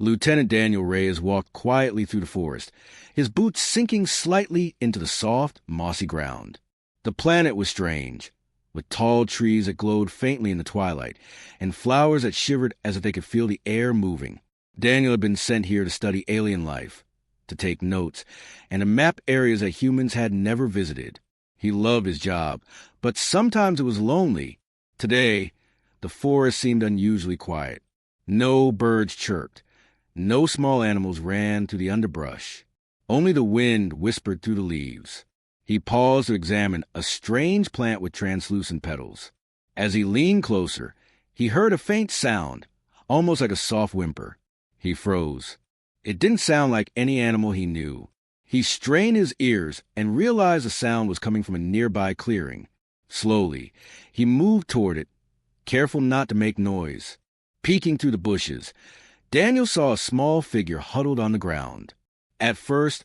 Lieutenant Daniel Reyes walked quietly through the forest, his boots sinking slightly into the soft, mossy ground. The planet was strange, with tall trees that glowed faintly in the twilight, and flowers that shivered as if they could feel the air moving. Daniel had been sent here to study alien life, to take notes, and to map areas that humans had never visited. He loved his job, but sometimes it was lonely. Today, the forest seemed unusually quiet. No birds chirped. No small animals ran through the underbrush. Only the wind whispered through the leaves. He paused to examine a strange plant with translucent petals. As he leaned closer, he heard a faint sound, almost like a soft whimper. He froze. It didn't sound like any animal he knew. He strained his ears and realized the sound was coming from a nearby clearing. Slowly, he moved toward it, careful not to make noise. Peeking through the bushes, Daniel saw a small figure huddled on the ground. At first,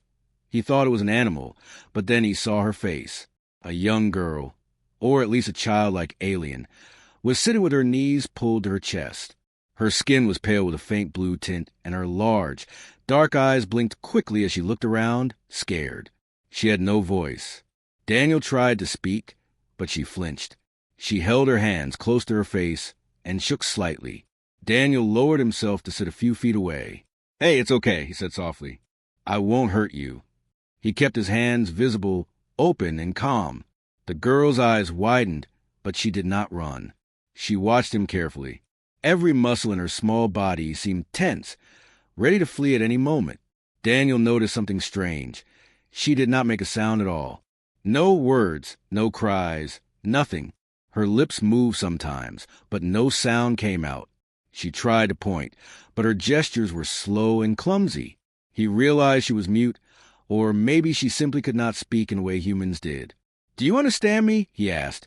he thought it was an animal, but then he saw her face. A young girl, or at least a childlike alien, was sitting with her knees pulled to her chest. Her skin was pale with a faint blue tint, and her large, dark eyes blinked quickly as she looked around, scared. She had no voice. Daniel tried to speak, but she flinched. She held her hands close to her face and shook slightly. Daniel lowered himself to sit a few feet away. "Hey, it's okay," he said softly. "I won't hurt you." He kept his hands visible, open and calm. The girl's eyes widened, but she did not run. She watched him carefully. Every muscle in her small body seemed tense, ready to flee at any moment. Daniel noticed something strange. She did not make a sound at all. No words, no cries, nothing. Her lips moved sometimes, but no sound came out. She tried to point, but her gestures were slow and clumsy. He realized she was mute, or maybe she simply could not speak in the way humans did. "Do you understand me?" he asked,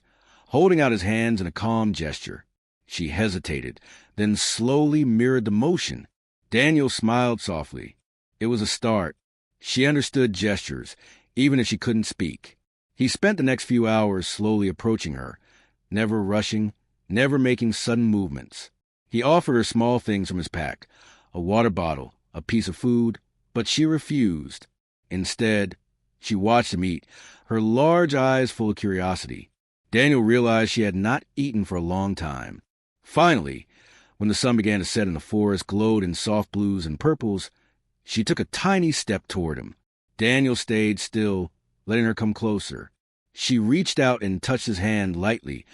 holding out his hands in a calm gesture. She hesitated, then slowly mirrored the motion. Daniel smiled softly. It was a start. She understood gestures, even if she couldn't speak. He spent the next few hours slowly approaching her, never rushing, never making sudden movements. He offered her small things from his pack, a water bottle, a piece of food, but she refused. Instead, she watched him eat, her large eyes full of curiosity. Daniel realized she had not eaten for a long time. Finally, when the sun began to set and the forest glowed in soft blues and purples, she took a tiny step toward him. Daniel stayed still, letting her come closer. She reached out and touched his hand lightly,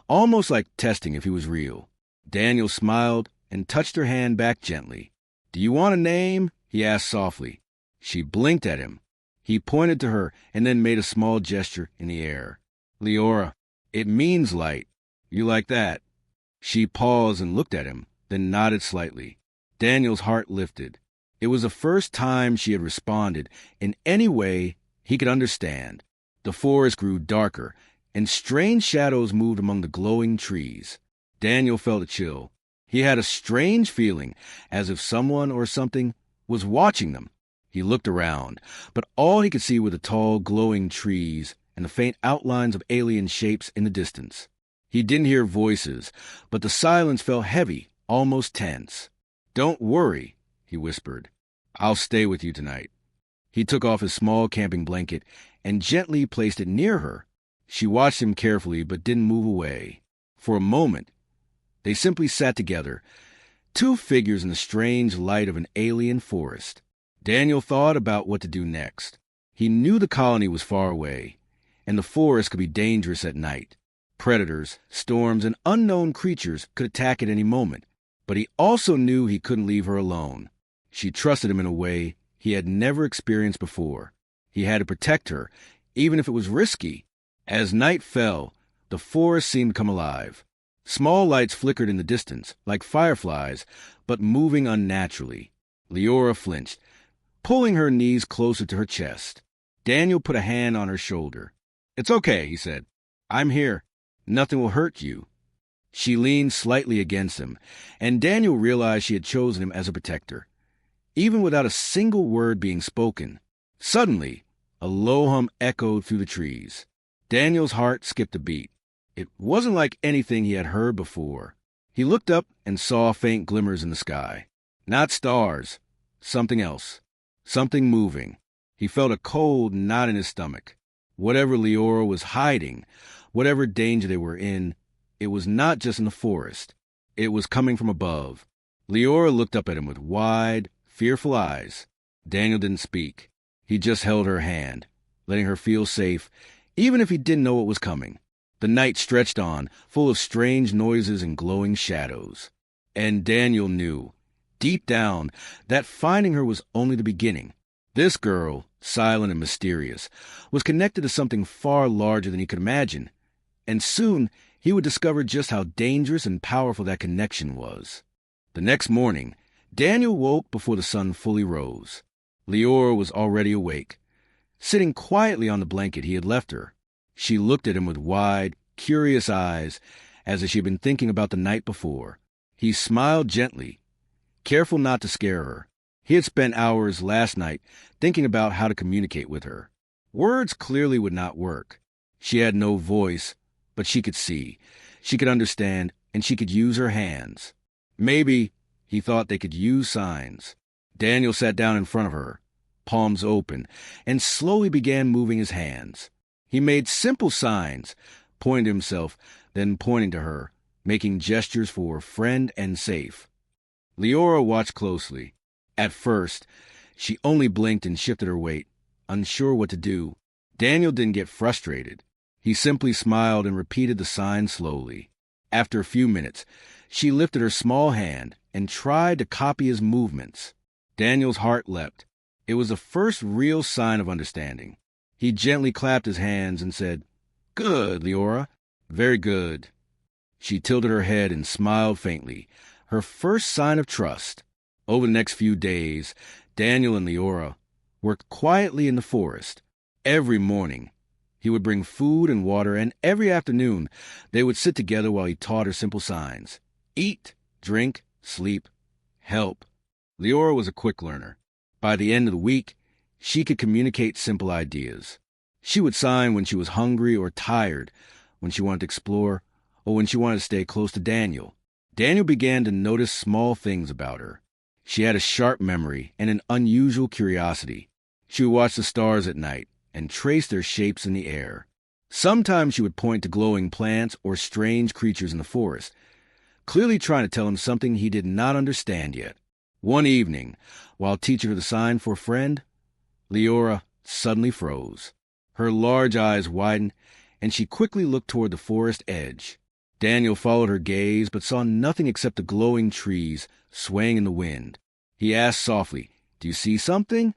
almost like testing if he was real. Daniel smiled and touched her hand back gently. "Do you want a name?" he asked softly. She blinked at him. He pointed to her and then made a small gesture in the air. "Leora. It means light. You like that?" She paused and looked at him, then nodded slightly. Daniel's heart lifted. It was the first time she had responded in any way he could understand. The forest grew darker, and strange shadows moved among the glowing trees. Daniel felt a chill. He had a strange feeling, as if someone or something was watching them. He looked around, but all he could see were the tall, glowing trees and the faint outlines of alien shapes in the distance. He didn't hear voices, but the silence felt heavy, almost tense. "Don't worry," he whispered. "I'll stay with you tonight." He took off his small camping blanket and gently placed it near her. She watched him carefully but didn't move away. For a moment, they simply sat together, two figures in the strange light of an alien forest. Daniel thought about what to do next. He knew the colony was far away, and the forest could be dangerous at night. Predators, storms, and unknown creatures could attack at any moment, but he also knew he couldn't leave her alone. She trusted him in a way he had never experienced before. He had to protect her, even if it was risky. As night fell, the forest seemed to come alive. Small lights flickered in the distance, like fireflies, but moving unnaturally. Leora flinched, pulling her knees closer to her chest. Daniel put a hand on her shoulder. "It's okay," he said. "I'm here. Nothing will hurt you." She leaned slightly against him, and Daniel realized she had chosen him as a protector, even without a single word being spoken. Suddenly, a low hum echoed through the trees. Daniel's heart skipped a beat. It wasn't like anything he had heard before. He looked up and saw faint glimmers in the sky. Not stars. Something else. Something moving. He felt a cold knot in his stomach. Whatever Leora was hiding, whatever danger they were in, it was not just in the forest. It was coming from above. Leora looked up at him with wide, fearful eyes. Daniel didn't speak. He just held her hand, letting her feel safe, even if he didn't know what was coming. The night stretched on, full of strange noises and glowing shadows. And Daniel knew, deep down, that finding her was only the beginning. This girl, silent and mysterious, was connected to something far larger than he could imagine. And soon he would discover just how dangerous and powerful that connection was. The next morning, Daniel woke before the sun fully rose. Leora was already awake, sitting quietly on the blanket he had left her. She looked at him with wide, curious eyes, as if she had been thinking about the night before. He smiled gently, careful not to scare her. He had spent hours last night thinking about how to communicate with her. Words clearly would not work. She had no voice, but she could see, she could understand, and she could use her hands. Maybe, he thought, they could use signs. Daniel sat down in front of her, palms open, and slowly began moving his hands. He made simple signs, pointing to himself, then pointing to her, making gestures for friend and safe. Leora watched closely. At first, she only blinked and shifted her weight, unsure what to do. Daniel didn't get frustrated. He simply smiled and repeated the sign slowly. After a few minutes, she lifted her small hand and tried to copy his movements. Daniel's heart leapt. It was the first real sign of understanding. He gently clapped his hands and said, "Good, Leora. Very good." She tilted her head and smiled faintly, her first sign of trust. Over the next few days, Daniel and Leora worked quietly in the forest. Every morning, he would bring food and water, and every afternoon, they would sit together while he taught her simple signs. Eat, drink, sleep, help. Leora was a quick learner. By the end of the week, she could communicate simple ideas. She would sign when she was hungry or tired, when she wanted to explore, or when she wanted to stay close to Daniel. Daniel began to notice small things about her. She had a sharp memory and an unusual curiosity. She would watch the stars at night and trace their shapes in the air. Sometimes she would point to glowing plants or strange creatures in the forest, clearly trying to tell him something he did not understand yet. One evening, while teaching her the sign for a friend, Leora suddenly froze. Her large eyes widened, and she quickly looked toward the forest edge. Daniel followed her gaze, but saw nothing except the glowing trees swaying in the wind. He asked softly, "Do you see something?"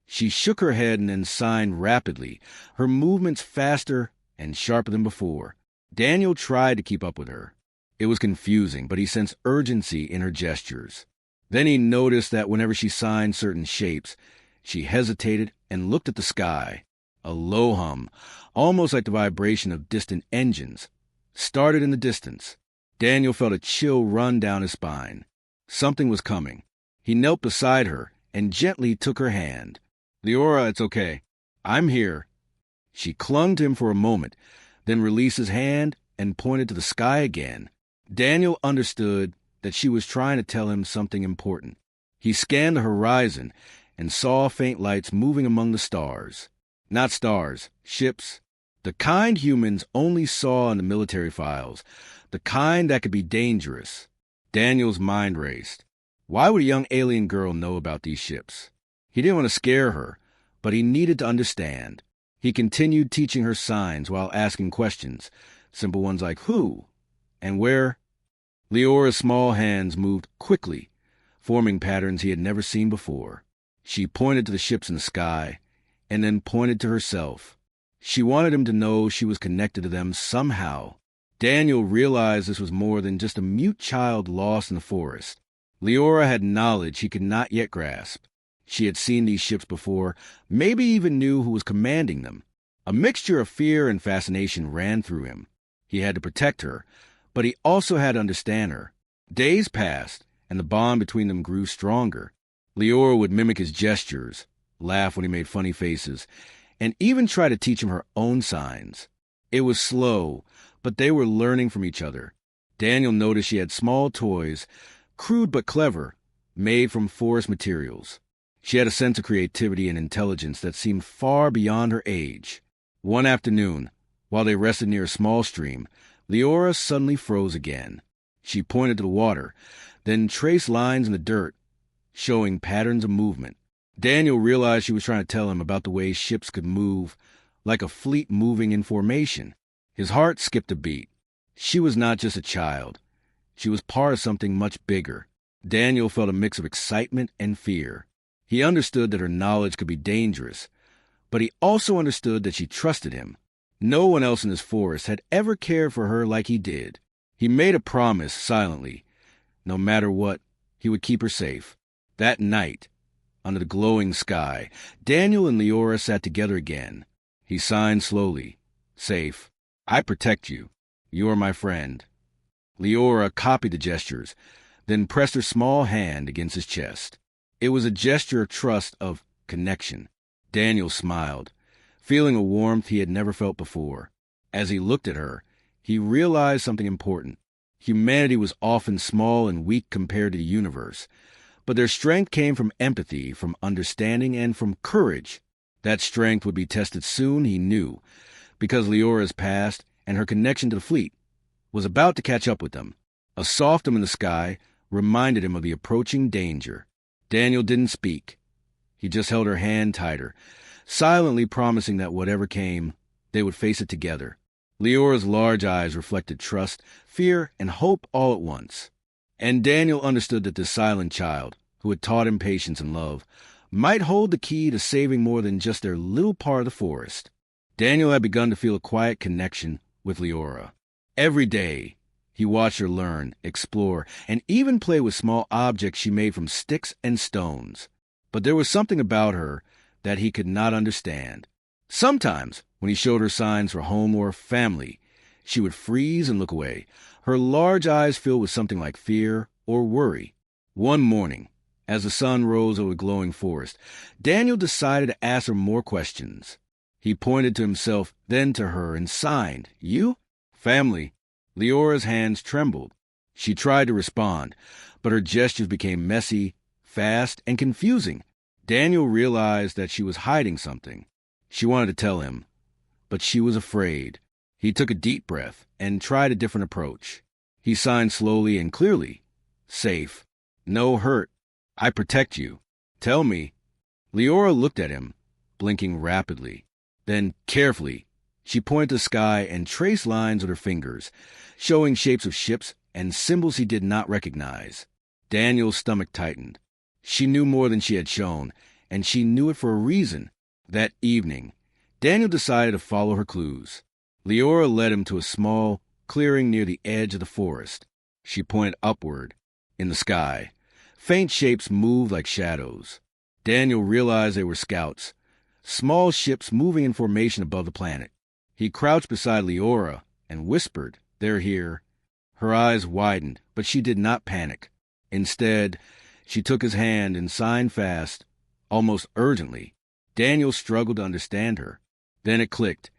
She shook her head and then signed rapidly, her movements faster and sharper than before. Daniel tried to keep up with her. It was confusing, but he sensed urgency in her gestures. Then he noticed that whenever she signed certain shapes, she hesitated and looked at the sky. A low hum, almost like the vibration of distant engines, started in the distance. Daniel felt a chill run down his spine. Something was coming. He knelt beside her and gently took her hand. "Leora, it's okay. I'm here." She clung to him for a moment, then released his hand and pointed to the sky again. Daniel understood that she was trying to tell him something important. He scanned the horizon and saw faint lights moving among the stars. Not stars, ships. The kind humans only saw in the military files. The kind that could be dangerous. Daniel's mind raced. Why would a young alien girl know about these ships? He didn't want to scare her, but he needed to understand. He continued teaching her signs while asking questions, simple ones like who and where. Leora's small hands moved quickly, forming patterns he had never seen before. She pointed to the ships in the sky, and then pointed to herself. She wanted him to know she was connected to them somehow. Daniel realized this was more than just a mute child lost in the forest. Leora had knowledge he could not yet grasp. She had seen these ships before, maybe even knew who was commanding them. A mixture of fear and fascination ran through him. He had to protect her, but he also had to understand her. Days passed, and the bond between them grew stronger. Leora would mimic his gestures, laugh when he made funny faces, and even try to teach him her own signs. It was slow, but they were learning from each other. Daniel noticed she had small toys, crude but clever, made from forest materials. She had a sense of creativity and intelligence that seemed far beyond her age. One afternoon, while they rested near a small stream, Leora suddenly froze again. She pointed to the water, then traced lines in the dirt, showing patterns of movement. Daniel realized she was trying to tell him about the way ships could move, like a fleet moving in formation. His heart skipped a beat. She was not just a child. She was part of something much bigger. Daniel felt a mix of excitement and fear. He understood that her knowledge could be dangerous, but he also understood that she trusted him. No one else in this forest had ever cared for her like he did. He made a promise silently. No matter what, he would keep her safe. That night, under the glowing sky, Daniel and Leora sat together again. He signed slowly. Safe. I protect you. You are my friend. Leora copied the gestures, then pressed her small hand against his chest. It was a gesture of trust, of connection. Daniel smiled, feeling a warmth he had never felt before. As he looked at her, he realized something important. Humanity was often small and weak compared to the universe, but their strength came from empathy, from understanding, and from courage. That strength would be tested soon, he knew, because Leora's past and her connection to the fleet was about to catch up with them. A soft hum in the sky reminded him of the approaching danger. Daniel didn't speak. He just held her hand tighter, silently promising that whatever came, they would face it together. Leora's large eyes reflected trust, fear, and hope all at once. And Daniel understood that this silent child, who had taught him patience and love, might hold the key to saving more than just their little part of the forest. Daniel had begun to feel a quiet connection with Leora. Every day, he watched her learn, explore, and even play with small objects she made from sticks and stones. But there was something about her that he could not understand. Sometimes, when he showed her signs for home or family, she would freeze and look away, her large eyes filled with something like fear or worry. One morning, as the sun rose over the glowing forest, Daniel decided to ask her more questions. He pointed to himself, then to her, and signed, "You? Family." Leora's hands trembled. She tried to respond, but her gestures became messy, fast, and confusing. Daniel realized that she was hiding something. She wanted to tell him, but she was afraid. He took a deep breath and tried a different approach. He signed slowly and clearly. Safe. No hurt. I protect you. Tell me. Leora looked at him, blinking rapidly. Then, carefully, she pointed to the sky and traced lines with her fingers, showing shapes of ships and symbols he did not recognize. Daniel's stomach tightened. She knew more than she had shown, and she knew it for a reason. That evening, Daniel decided to follow her clues. Leora led him to a small clearing near the edge of the forest. She pointed upward, in the sky. Faint shapes moved like shadows. Daniel realized they were scouts, small ships moving in formation above the planet. He crouched beside Leora and whispered, "They're here." Her eyes widened, but she did not panic. Instead, she took his hand and signed fast, almost urgently. Daniel struggled to understand her. Then it clicked.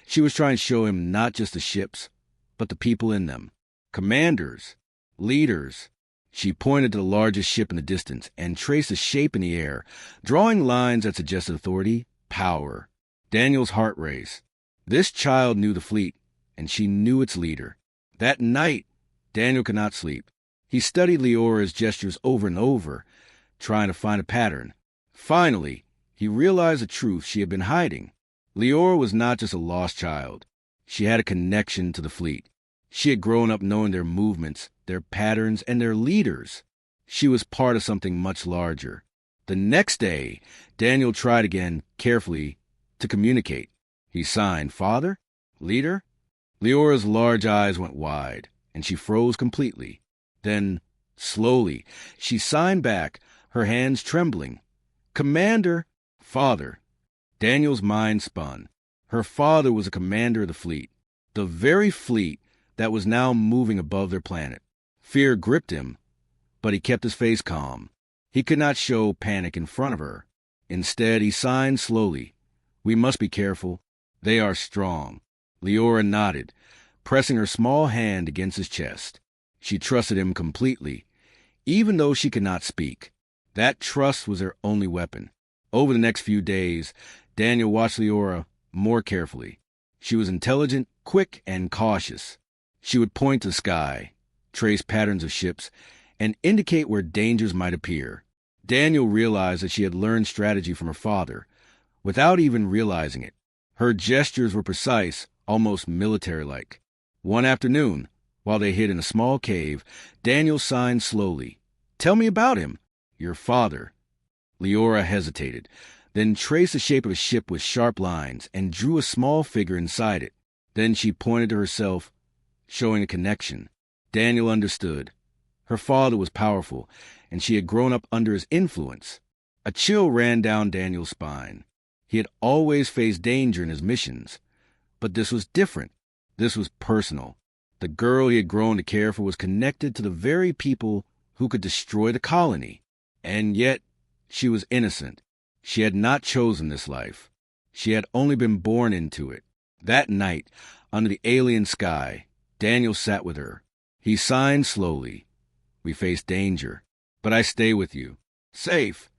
She was trying to show him not just the ships, but the people in them. Commanders, leaders. She pointed to the largest ship in the distance and traced a shape in the air, drawing lines that suggested authority, power. Daniel's heart raced. This child knew the fleet, and she knew its leader. That night, Daniel could not sleep. He studied Leora's gestures over and over, trying to find a pattern. Finally, he realized the truth she had been hiding. Leora was not just a lost child. She had a connection to the fleet. She had grown up knowing their movements, their patterns, and their leaders. She was part of something much larger. The next day, Daniel tried again, carefully, to communicate. He signed, "Father? Leader?" Leora's large eyes went wide, and she froze completely. Then, slowly, she signed back, her hands trembling. "Commander, Father." Daniel's mind spun. Her father was a commander of the fleet, the very fleet that was now moving above their planet. Fear gripped him, but he kept his face calm. He could not show panic in front of her. Instead, he signed slowly. "We must be careful. They are strong." Leora nodded, pressing her small hand against his chest. She trusted him completely. even though she could not speak. That trust was her only weapon. Over the next few days, Daniel watched Leora more carefully. She was intelligent, quick, and cautious. She would point to the sky, trace patterns of ships, and indicate where dangers might appear. Daniel realized that she had learned strategy from her father, without even realizing it. Her gestures were precise, almost military-like. One afternoon, while they hid in a small cave, Daniel signed slowly. "Tell me about him." "Your father." Leora hesitated, then traced the shape of a ship with sharp lines and drew a small figure inside it. Then she pointed to herself, showing a connection. Daniel understood. Her father was powerful, and she had grown up under his influence. A chill ran down Daniel's spine. He had always faced danger in his missions, but this was different. This was personal. The girl he had grown to care for was connected to the very people who could destroy the colony. And yet, she was innocent. She had not chosen this life. She had only been born into it. That night, under the alien sky, Daniel sat with her. He signed slowly. "We face danger, but I stay with you. Safe."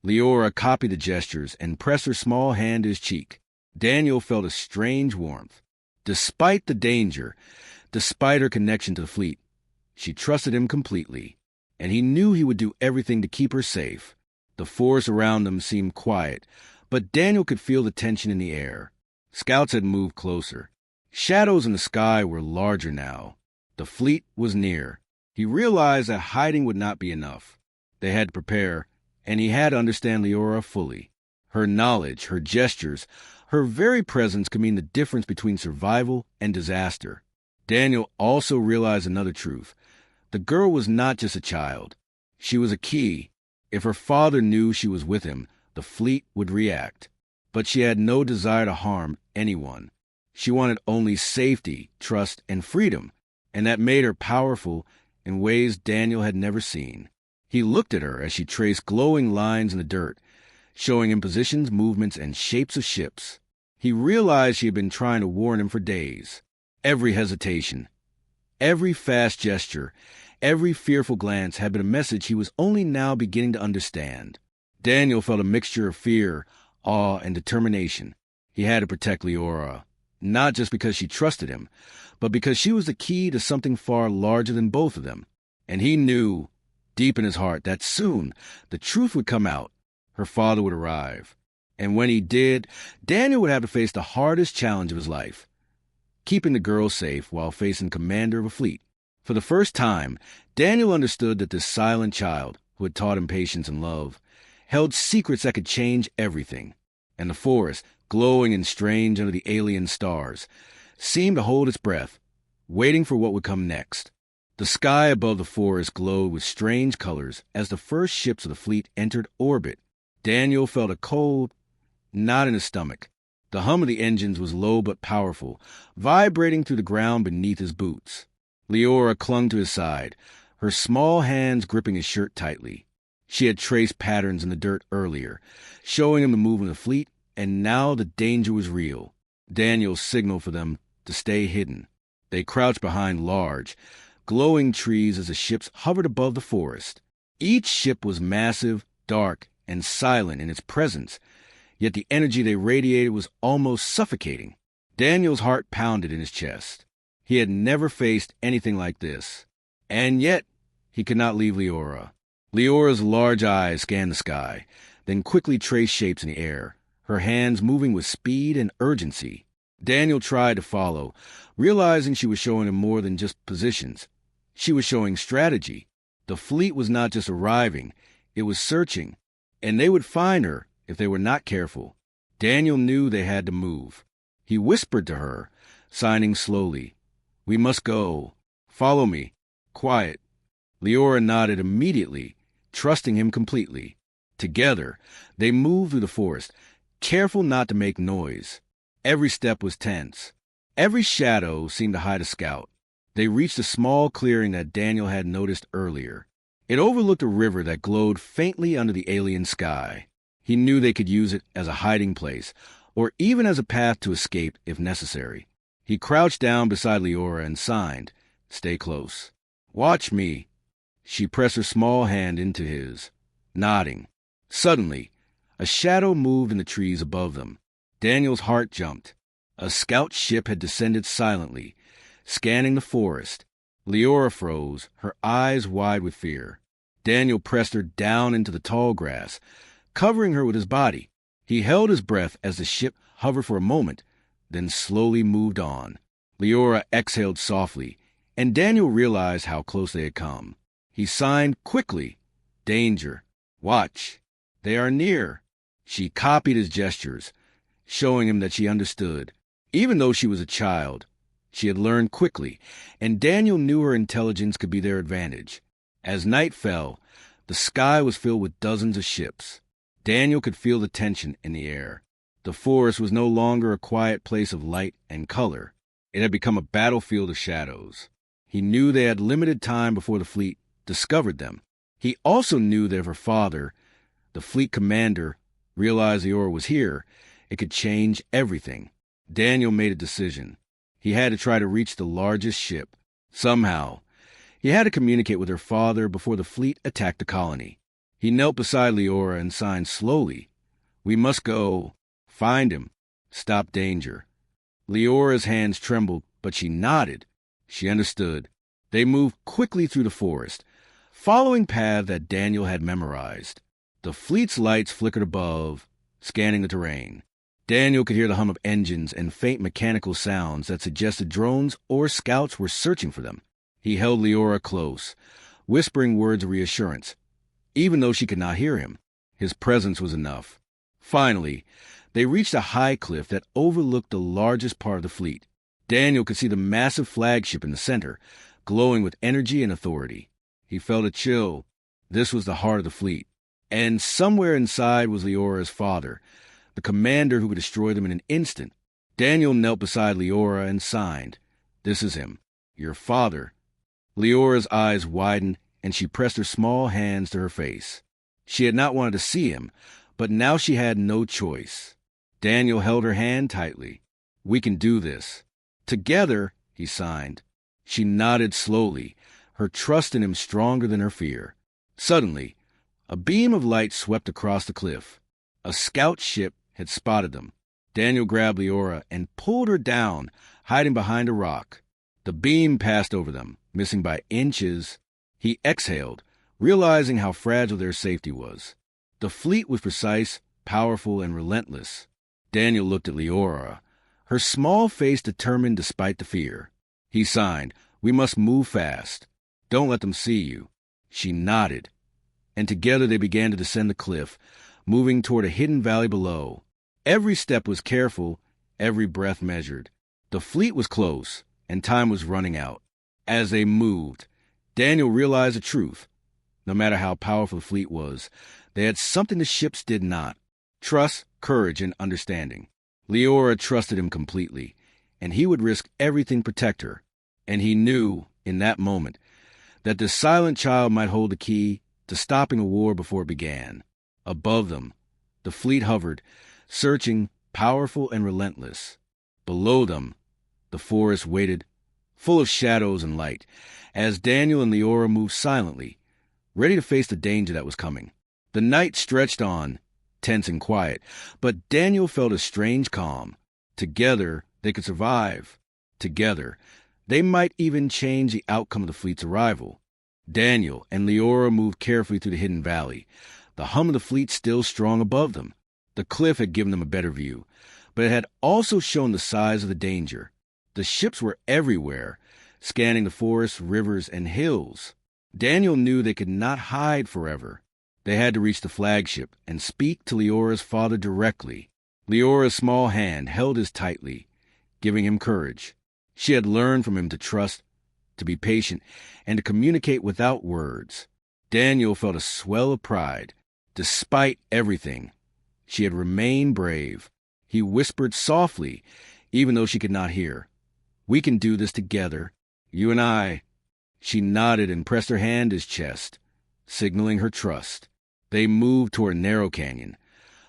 Leora copied the gestures and pressed her small hand to his cheek. Daniel felt a strange warmth. Despite the danger, despite her connection to the fleet, she trusted him completely, and he knew he would do everything to keep her safe. The forest around them seemed quiet, but Daniel could feel the tension in the air. Scouts had moved closer. Shadows in the sky were larger now. The fleet was near. He realized that hiding would not be enough. They had to prepare, and he had to understand Leora fully. Her knowledge, her gestures, her very presence could mean the difference between survival and disaster. Daniel also realized another truth. The girl was not just a child. She was a key. If her father knew she was with him, the fleet would react. But she had no desire to harm anyone. She wanted only safety, trust, and freedom, and that made her powerful in ways Daniel had never seen. He looked at her as she traced glowing lines in the dirt, showing him positions, movements, and shapes of ships. He realized she had been trying to warn him for days. Every hesitation, every fast gesture, every fearful glance had been a message he was only now beginning to understand. Daniel felt a mixture of fear, awe, and determination. He had to protect Leora, not just because she trusted him, but because she was the key to something far larger than both of them. And he knew, deep in his heart, that soon the truth would come out. Her father would arrive. And when he did, Daniel would have to face the hardest challenge of his life, keeping the girl safe while facing commander of a fleet. For the first time, Daniel understood that this silent child, who had taught him patience and love, held secrets that could change everything. And the forest, glowing and strange under the alien stars, seemed to hold its breath, waiting for what would come next. The sky above the forest glowed with strange colors as the first ships of the fleet entered orbit. Daniel felt a cold, knot in his stomach. The hum of the engines was low but powerful, vibrating through the ground beneath his boots. Leora clung to his side, her small hands gripping his shirt tightly. She had traced patterns in the dirt earlier, showing him the movement of the fleet, and now the danger was real. Daniel signaled for them to stay hidden. They crouched behind large, glowing trees as the ships hovered above the forest. Each ship was massive, dark, and silent in its presence, yet the energy they radiated was almost suffocating. Daniel's heart pounded in his chest. He had never faced anything like this. And yet, he could not leave Leora. Leora's large eyes scanned the sky, then quickly traced shapes in the air, her hands moving with speed and urgency. Daniel tried to follow, realizing she was showing him more than just positions. She was showing strategy. The fleet was not just arriving, it was searching, and they would find her if they were not careful. Daniel knew they had to move. He whispered to her, signing slowly, "We must go. Follow me. Quiet." Leora nodded immediately, trusting him completely. Together, they moved through the forest, careful not to make noise. Every step was tense. Every shadow seemed to hide a scout. They reached a small clearing that Daniel had noticed earlier. It overlooked a river that glowed faintly under the alien sky. He knew they could use it as a hiding place, or even as a path to escape if necessary. He crouched down beside Leora and signed, "Stay close." "Watch me." She pressed her small hand into his, nodding. Suddenly, a shadow moved in the trees above them. Daniel's heart jumped. A scout ship had descended silently, scanning the forest. Leora froze, her eyes wide with fear. Daniel pressed her down into the tall grass, covering her with his body. He held his breath as the ship hovered for a moment, then slowly moved on. Leora exhaled softly, and Daniel realized how close they had come. He signed quickly, "Danger. Watch. They are near." She copied his gestures, showing him that she understood. Even though she was a child, she had learned quickly, and Daniel knew her intelligence could be their advantage. As night fell, the sky was filled with dozens of ships. Daniel could feel the tension in the air. The forest was no longer a quiet place of light and color. It had become a battlefield of shadows. He knew they had limited time before the fleet discovered them. He also knew that if her father, the fleet commander, realized Leora was here, it could change everything. Daniel made a decision. He had to try to reach the largest ship. Somehow, he had to communicate with her father before the fleet attacked the colony. He knelt beside Leora and signed slowly. "We must go. Find him. Stop danger." Leora's hands trembled, but she nodded. She understood. They moved quickly through the forest, following paths that Daniel had memorized. The fleet's lights flickered above, scanning the terrain. Daniel could hear the hum of engines and faint mechanical sounds that suggested drones or scouts were searching for them. He held Leora close, whispering words of reassurance. Even though she could not hear him, his presence was enough. Finally, they reached a high cliff that overlooked the largest part of the fleet. Daniel could see the massive flagship in the center, glowing with energy and authority. He felt a chill. This was the heart of the fleet. And somewhere inside was Leora's father, the commander who could destroy them in an instant. Daniel knelt beside Leora and signed. "This is him. Your father." Leora's eyes widened, and she pressed her small hands to her face. She had not wanted to see him, but now she had no choice. Daniel held her hand tightly. "We can do this." "Together," he signed. She nodded slowly, her trust in him stronger than her fear. Suddenly, a beam of light swept across the cliff. A scout ship had spotted them. Daniel grabbed Leora and pulled her down, hiding behind a rock. The beam passed over them, missing by inches. He exhaled, realizing how fragile their safety was. The fleet was precise, powerful, and relentless. Daniel looked at Leora, her small face determined despite the fear. He signed, "We must move fast. Don't let them see you." She nodded, and together they began to descend the cliff, moving toward a hidden valley below. Every step was careful, every breath measured. The fleet was close, and time was running out. As they moved, Daniel realized the truth. No matter how powerful the fleet was, they had something the ships did not: trust, courage, and understanding. Leora trusted him completely, and he would risk everything to protect her. And he knew, in that moment, that this silent child might hold the key to stopping a war before it began. Above them, the fleet hovered, searching, powerful and relentless. Below them, the forest waited, full of shadows and light, as Daniel and Leora moved silently, ready to face the danger that was coming. The night stretched on, tense and quiet, but Daniel felt a strange calm. Together, they could survive. Together, they might even change the outcome of the fleet's arrival. Daniel and Leora moved carefully through the hidden valley, the hum of the fleet still strong above them. The cliff had given them a better view, but it had also shown the size of the danger. The ships were everywhere, scanning the forests, rivers, and hills. Daniel knew they could not hide forever. They had to reach the flagship and speak to Leora's father directly. Leora's small hand held his tightly, giving him courage. She had learned from him to trust, to be patient, and to communicate without words. Daniel felt a swell of pride. Despite everything, she had remained brave. He whispered softly, even though she could not hear. "We can do this together, you and I." She nodded and pressed her hand to his chest, signaling her trust. They moved toward a narrow canyon,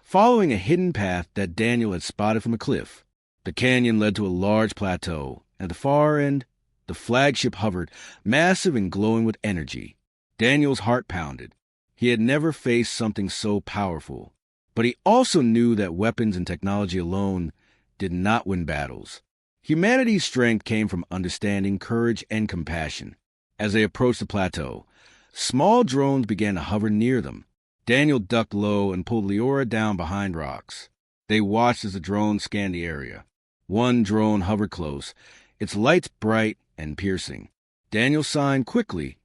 following a hidden path that Daniel had spotted from a cliff. The canyon led to a large plateau. At the far end, the flagship hovered, massive and glowing with energy. Daniel's heart pounded. He had never faced something so powerful. But he also knew that weapons and technology alone did not win battles. Humanity's strength came from understanding, courage, and compassion. As they approached the plateau, small drones began to hover near them. Daniel ducked low and pulled Leora down behind rocks. They watched as the drones scanned the area. One drone hovered close, its lights bright and piercing. Daniel signed quickly,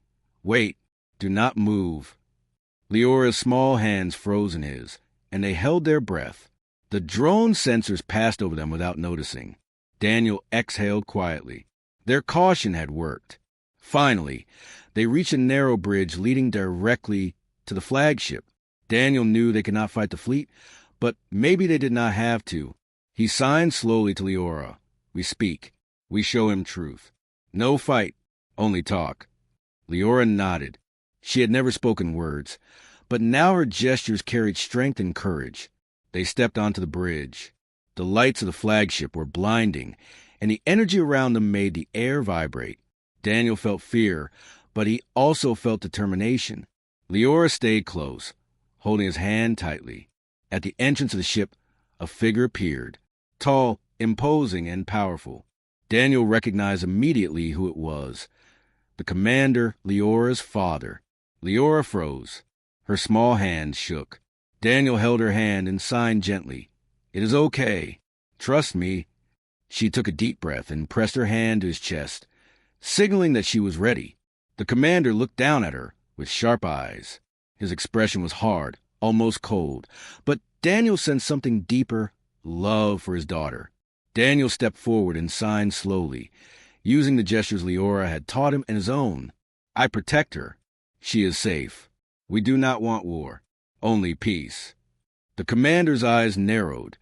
"Wait, do not move." Leora's small hands froze in his, and they held their breath. The drone sensors passed over them without noticing. Daniel exhaled quietly. Their caution had worked. Finally, they reached a narrow bridge leading directly to the flagship. Daniel knew they could not fight the fleet, but maybe they did not have to. He signed slowly to Leora. "We speak. We show him truth. No fight, only talk." Leora nodded. She had never spoken words, but now her gestures carried strength and courage. They stepped onto the bridge. The lights of the flagship were blinding, and the energy around them made the air vibrate. Daniel felt fear, but he also felt determination. Leora stayed close, holding his hand tightly. At the entrance of the ship, a figure appeared, tall, imposing, and powerful. Daniel recognized immediately who it was. The commander, Leora's father. Leora froze. Her small hand shook. Daniel held her hand and signed gently. "It is okay. Trust me." She took a deep breath and pressed her hand to his chest, signaling that she was ready. The commander looked down at her with sharp eyes. His expression was hard, almost cold, but Daniel sensed something deeper, love for his daughter. Daniel stepped forward and signed slowly, using the gestures Leora had taught him and his own. "I protect her. She is safe. We do not want war, only peace." The commander's eyes narrowed,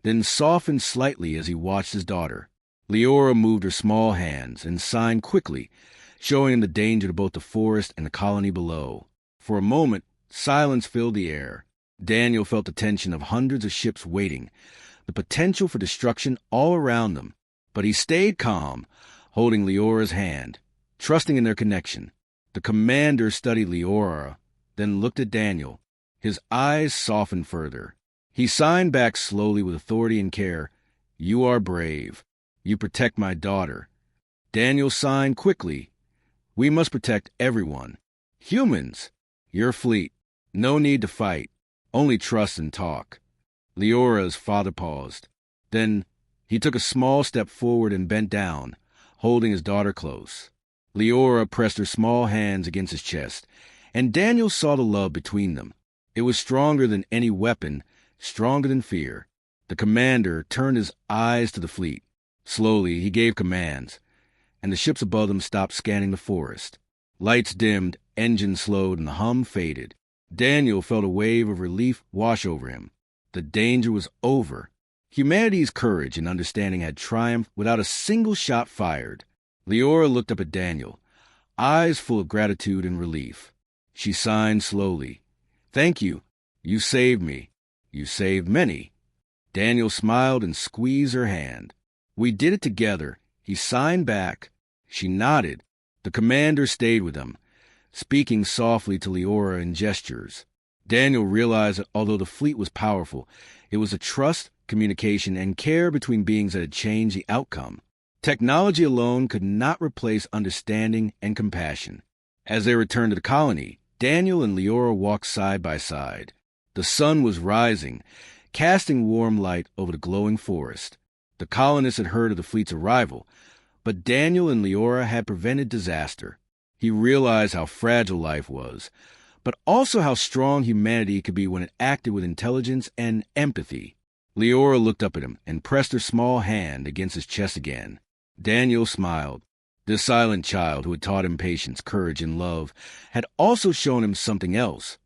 then softened slightly as he watched his daughter. Leora moved her small hands and signed quickly, showing him the danger to both the forest and the colony below. For a moment, silence filled the air. Daniel felt the tension of hundreds of ships waiting, the potential for destruction all around them. But he stayed calm, holding Leora's hand, trusting in their connection. The commander studied Leora, then looked at Daniel. His eyes softened further. He signed back slowly with authority and care. "You are brave. You protect my daughter." Daniel signed quickly. "We must protect everyone. Humans. Your fleet. No need to fight. Only trust and talk." Leora's father paused. Then he took a small step forward and bent down, holding his daughter close. Leora pressed her small hands against his chest, and Daniel saw the love between them. It was stronger than any weapon, stronger than fear. The commander turned his eyes to the fleet. Slowly, he gave commands, and the ships above them stopped scanning the forest. Lights dimmed, engines slowed, and the hum faded. Daniel felt a wave of relief wash over him. The danger was over. Humanity's courage and understanding had triumphed without a single shot fired. Leora looked up at Daniel, eyes full of gratitude and relief. She signed slowly. "Thank you. You saved me. You saved many." Daniel smiled and squeezed her hand. "We did it together." He signed back. She nodded. The commander stayed with them, speaking softly to Leora in gestures. Daniel realized that although the fleet was powerful, it was the trust, communication, and care between beings that had changed the outcome. Technology alone could not replace understanding and compassion. As they returned to the colony, Daniel and Leora walked side by side. The sun was rising, casting warm light over the glowing forest. The colonists had heard of the fleet's arrival, but Daniel and Leora had prevented disaster. He realized how fragile life was, but also how strong humanity could be when it acted with intelligence and empathy. Leora looked up at him and pressed her small hand against his chest again. Daniel smiled. This silent child who had taught him patience, courage, and love had also shown him something else,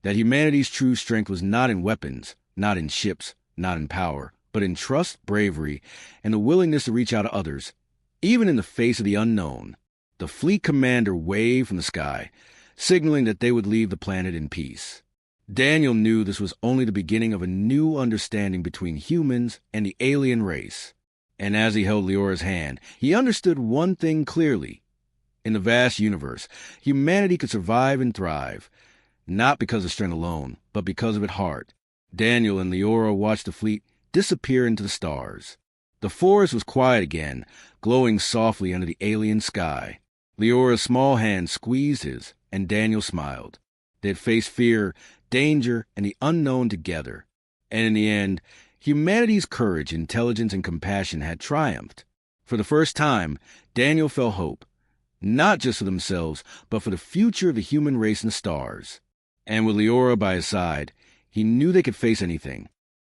that humanity's true strength was not in weapons, not in ships, not in power, but in trust, bravery, and the willingness to reach out to others, even in the face of the unknown. The fleet commander waved from the sky, signaling that they would leave the planet in peace. Daniel knew this was only the beginning of a new understanding between humans and the alien race. And as he held Leora's hand, he understood one thing clearly. In the vast universe, humanity could survive and thrive, not because of strength alone, but because of its heart. Daniel and Leora watched the fleet disappear into the stars. The forest was quiet again, glowing softly under the alien sky. Leora's small hand squeezed his, and Daniel smiled. They had faced fear, danger, and the unknown together. And in the end, humanity's courage, intelligence, and compassion had triumphed. For the first time, Daniel felt hope, not just for themselves, but for the future of the human race in the stars. And with Leora by his side, he knew they could face anything.